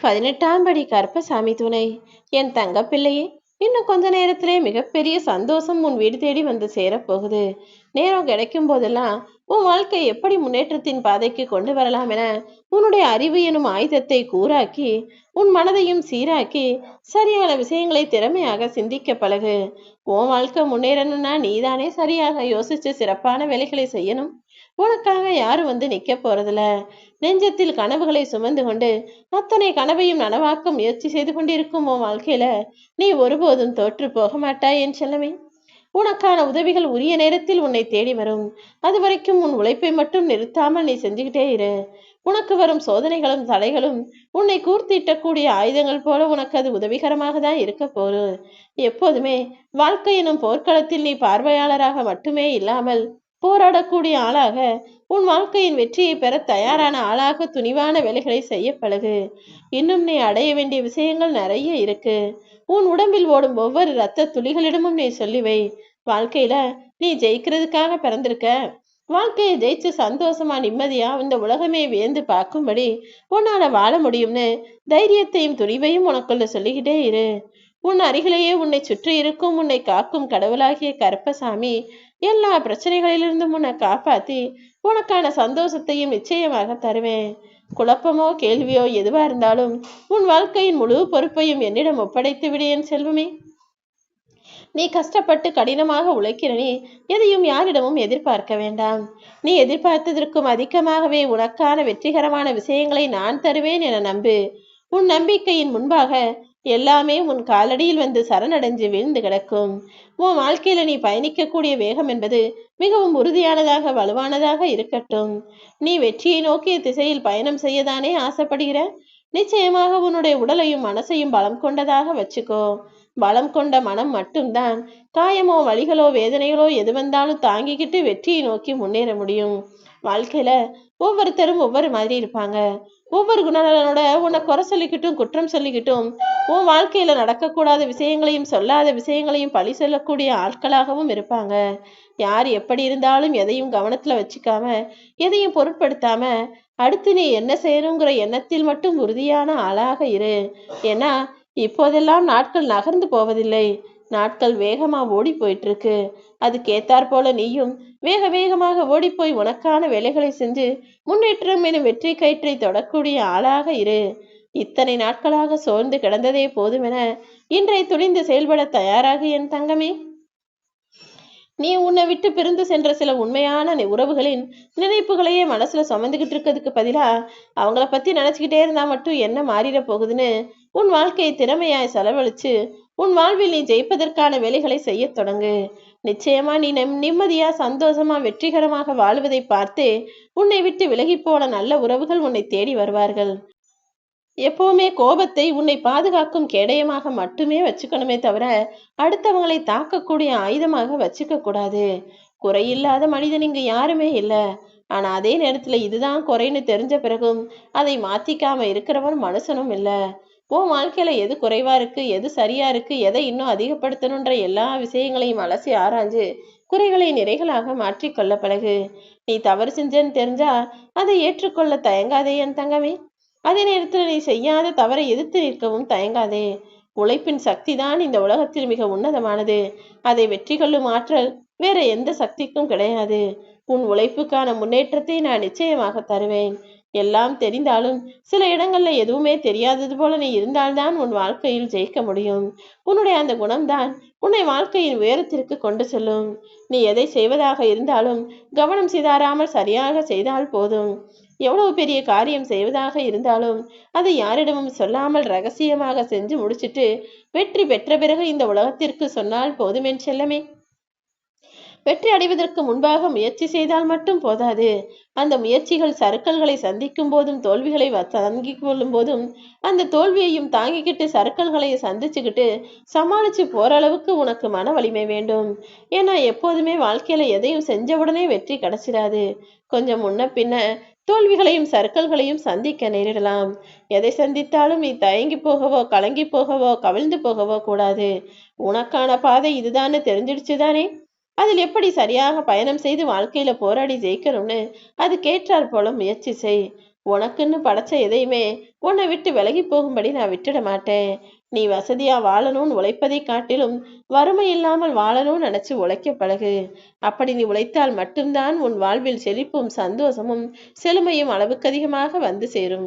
18ஆம் படி கருப்பசாமி துணை. என் தங்கப்பிள்ளையே, இன்னும் கொஞ்ச நேரத்திலே மிகப்பெரிய சந்தோஷம் உன் வீடு தேடி வந்து சேரப்போகுது. நேரம் கிடைக்கும் போதெல்லாம் உன் வாழ்க்கை எப்படி முன்னேற்றத்தின் பாதைக்கு கொண்டு வரலாம் என உன்னுடைய அறிவு எனும் ஆயுதத்தை கூராக்கி உன் மனதையும் சீராக்கி சரியான விஷயங்களை திறமையாக சிந்திக்க பழகு. உன் வாழ்க்கை முன்னேறணும்னா நீதானே சரியாக யோசிச்சு சிறப்பான வேலைகளை செய்யணும். உனக்காக யாரும் வந்து நிக்க போறதில்ல. நெஞ்சத்தில் கனவுகளை சுமந்து கொண்டு அத்தனை கனவையும் நனவாக்க முயற்சி செய்து கொண்டிருக்கும் உன் வாழ்க்கையில நீ ஒருபோதும் தோற்று போக மாட்டாய் என் செல்லமே. உனக்கான உதவிகள் உரிய நேரத்தில் உன்னை தேடி வரும். அது வரைக்கும் உன் உழைப்பை மட்டும் நிறுத்தாமல் நீ செஞ்சுக்கிட்டே இரு. உனக்கு வரும் சோதனைகளும் தடைகளும் உன்னை கூர்த்திட்டக்கூடிய ஆயுதங்கள் போல உனக்கு அது உதவிகரமாக தான் இருக்க போகுது. எப்போதுமே வாழ்க்கை எனும் போர்க்களத்தில் நீ பார்வையாளராக மட்டுமே இல்லாமல் போராடக்கூடிய ஆளாக, உன் வாழ்க்கையின் வெற்றியை பெற தயாரான ஆளாக துணிவான வேலைகளை செய்ய பழகு. இன்னும் நீ அடைய வேண்டிய விஷயங்கள் நிறைய இருக்கு. உன் உடம்பில் ஓடும் ஒவ்வொரு இரத்த துளிகளிடமும் நீ சொல்லிவை, வாழ்க்கையில நீ ஜெயிக்கிறதுக்காக பிறந்திருக்க. வாழ்க்கையை ஜெயிச்சு சந்தோஷமா நிம்மதியா இந்த உலகமே வியந்து பார்க்கும்படி உன்னால வாழ முடியும்னு தைரியத்தையும் துணிவையும் உனக்குள்ள சொல்லிக்கிட்டே இரு. உன் அருகிலேயே உன்னை சுற்றி இருக்கும் உன்னை காக்கும் கடவுளாகிய கருப்பசாமி எல்லா பிரச்சனைகளிலிருந்தும் உன்னை காப்பாத்தி உனக்கான சந்தோஷத்தையும் நிச்சயமாக தருவேன். குழப்பமோ கேள்வியோ எதுவா இருந்தாலும் உன் வாழ்க்கையின் முழு பொறுப்பையும் என்னிடம் ஒப்படைத்து விடு என் செல்வமே. நீ கஷ்டப்பட்டு கடினமாக உழைக்கிற நீ எதையும் யாரிடமும் எதிர்பார்க்க வேண்டாம். நீ எதிர்பார்த்ததற்கும் அதிகமாகவே உனக்கான வெற்றிகரமான விஷயங்களை நான் தருவேன் என நம்பு. உன் நம்பிக்கையின் முன்பாக எல்லாமே உன் காலடியில் வந்து சரணடைஞ்சு வீழ்ந்து கிடக்கும். உன் வாழ்க்கையில நீ பயணிக்கக்கூடிய வேகம் என்பது மிகவும் உறுதியானதாக வலுவானதாக இருக்கட்டும். நீ வெற்றியை நோக்கிய திசையில் பயணம் செய்யதானே ஆசைப்படுகிற. நிச்சயமாக உன்னுடைய உடலையும் மனசையும் பலம் கொண்டதாக வச்சுக்கோ. பலம் கொண்ட மனம் மட்டும்தான் காயமோ வலிகளோ வேதனைகளோ எது வந்தாலும் தாங்கிக்கிட்டு வெற்றியை நோக்கி முன்னேற முடியும். வாழ்க்கையில ஒவ்வொருத்தரும் ஒவ்வொரு மாதிரி இருப்பாங்க. ஒவ்வொரு குணநலனோட உன்னை குறை சொல்லிக்கிட்டும் குற்றம் சொல்லிக்கிட்டும் உன் வாழ்க்கையில நடக்கக்கூடாத விஷயங்களையும் சொல்லாத விஷயங்களையும் பழி சொல்லக்கூடிய ஆட்களாகவும் இருப்பாங்க. யார் எப்படி இருந்தாலும் எதையும் கவனத்துல வச்சுக்காம எதையும் பொருட்படுத்தாம அடுத்து நீ என்ன செய்யணுங்கிற எண்ணத்தில் மட்டும் உறுதியான ஆளாக இரு. ஏன்னா இப்போதெல்லாம் நாட்கள் நகர்ந்து போவதில்லை. நாட்கள் வேகமா ஓடி போயிட்டு இருக்கு. அதுக்கேத்தாற் போல நீயும் வேக வேகமாக ஓடிப்போய் உனக்கான வேலைகளை செஞ்சு முன்னேற்றம் எனும் வெற்றி கயிற்றை தொடக்கூடிய ஆளாக இரு. இத்தனை நாட்களாக சோர்ந்து கிடந்ததே போதுமென இன்றை துணிந்து செயல்பட தயாராக என் தங்கமே. நீ உன்னை விட்டு பிரிந்து சென்ற சில உண்மையான உறவுகளின் நினைப்புகளையே மனசுல சுமந்துகிட்டு இருக்கிறதுக்கு பதிலா அவங்கள பத்தி நினைச்சுக்கிட்டே இருந்தா மட்டும் என்ன மாறிட போகுதுன்னு உன் வாழ்க்கையை திறமையாய் செலவழிச்சு உன் வாழ்வில் நீ ஜெயிப்பதற்கான வேலைகளை செய்ய தொடங்கு. நிச்சயமா நீ நிம்மதியா சந்தோஷமா வெற்றிகரமாக வாழ்வதை பார்த்து உன்னை விட்டு விலகி போன நல்ல உறவுகள் உன்னை தேடி வருவார்கள். எப்பவுமே கோபத்தை உன்னை பாதுகாக்கும் கேடயமாக மட்டுமே வச்சுக்கணுமே தவிர அடுத்தவங்களை தாக்கக்கூடிய ஆயுதமாக வச்சுக்க கூடாது. குறையில்லாத மனிதன் இங்கு யாருமே இல்லை. ஆனா அதே நேரத்துல இதுதான் குறைன்னு தெரிஞ்ச பிறகும் அதை மாத்திக்காம இருக்கிறவன் மனுஷனும் இல்லை. உன் வாழ்க்கையில எது குறைவா இருக்கு, எது சரியா இருக்கு, எதை இன்னும் அதிகப்படுத்தணுன்ற எல்லா விஷயங்களையும் அலசி ஆராய்ஞ்சு குறைகளை நிறைகளாக மாற்றிக்கொள்ள பழகு. நீ தவறு செஞ்சேன்னு தெரிஞ்சா அதை ஏற்றுக்கொள்ள தயங்காதே என் தங்கமே. அதே நேரத்தில் நீ செய்யாத தவறை எதிர்த்து நிற்கவும் தயங்காதே. உழைப்பின் சக்தி தான் இந்த உலகத்தில் மிக உன்னதமானது. அதை வெற்றி கொள்ளும் ஆற்றல் வேற எந்த சக்திக்கும் கிடையாது. உன் உழைப்புக்கான முன்னேற்றத்தை நான் நிச்சயமாக தருவேன். எல்லாம் தெரிந்தாலும் சில இடங்கள்ல எதுவுமே தெரியாதது போல நீ இருந்தால்தான் உன் வாழ்க்கையில் ஜெயிக்க முடியும். உன்னுடைய அந்த குணம்தான் உன்னை வாழ்க்கையின் உயரத்திற்கு கொண்டு செல்லும். நீ எதை செய்வதாக இருந்தாலும் கவனம் சிதாறாமல் சரியாக செய்தால் போதும். எவ்வளவு பெரிய காரியம் செய்வதாக இருந்தாலும் அதை யாரிடமும் சொல்லாமல் ரகசியமாக செஞ்சு முடிச்சிட்டு வெற்றி பெற்ற பிறகு இந்த உலகத்திற்கு சொன்னால் போதுமென் செல்லமே. வெற்றி அடைவதற்கு முன்பாக முயற்சி செய்தால் மட்டும் போதாது. அந்த முயற்சிகள் சறுக்கல்களை சந்திக்கும் போதும் தோல்விகளை தாங்கிக் கொள்ளும் போதும் அந்த தோல்வியையும் தாங்கிக்கிட்டு சறுக்கல்களை சந்திச்சுக்கிட்டு சமாளிச்சு போற அளவுக்கு உனக்கு மன வலிமை வேண்டும். ஏன்னா எப்போதுமே வாழ்க்கையில எதையும் செஞ்ச உடனே வெற்றி கிடைச்சிடாது. கொஞ்சம் முன்ன பின்ன தோல்விகளையும் சறுக்கல்களையும் சந்திக்க நேரிடலாம். எதை சந்தித்தாலும் நீ தயங்கி போகவோ கலங்கி போகவோ கவிழ்ந்து போகவோ கூடாது. உனக்கான பாதை இதுதான்னு தெரிஞ்சிடுச்சுதானே. அதில் எப்படி சரியாக பயணம் செய்து வாழ்க்கையில போராடி ஜெயிக்கணும்னு அதுக்கேற்றாற் போல முயற்சி செய். உனக்குன்னு படைச்ச எதையுமே உன்னை விட்டு விலகி போகும்படி நான் விட்டுட மாட்டேன். நீ வசதியா வாழணும்னு உழைப்பதை காட்டிலும் வறுமை இல்லாமல் வாழணும்னு நினைச்சு உழைக்க பழகு. அப்படி நீ உழைத்தால் மட்டும்தான் உன் வாழ்வில் செழிப்பும் சந்தோஷமும் செழுமையும் அளவுக்கு அதிகமாக வந்து சேரும்.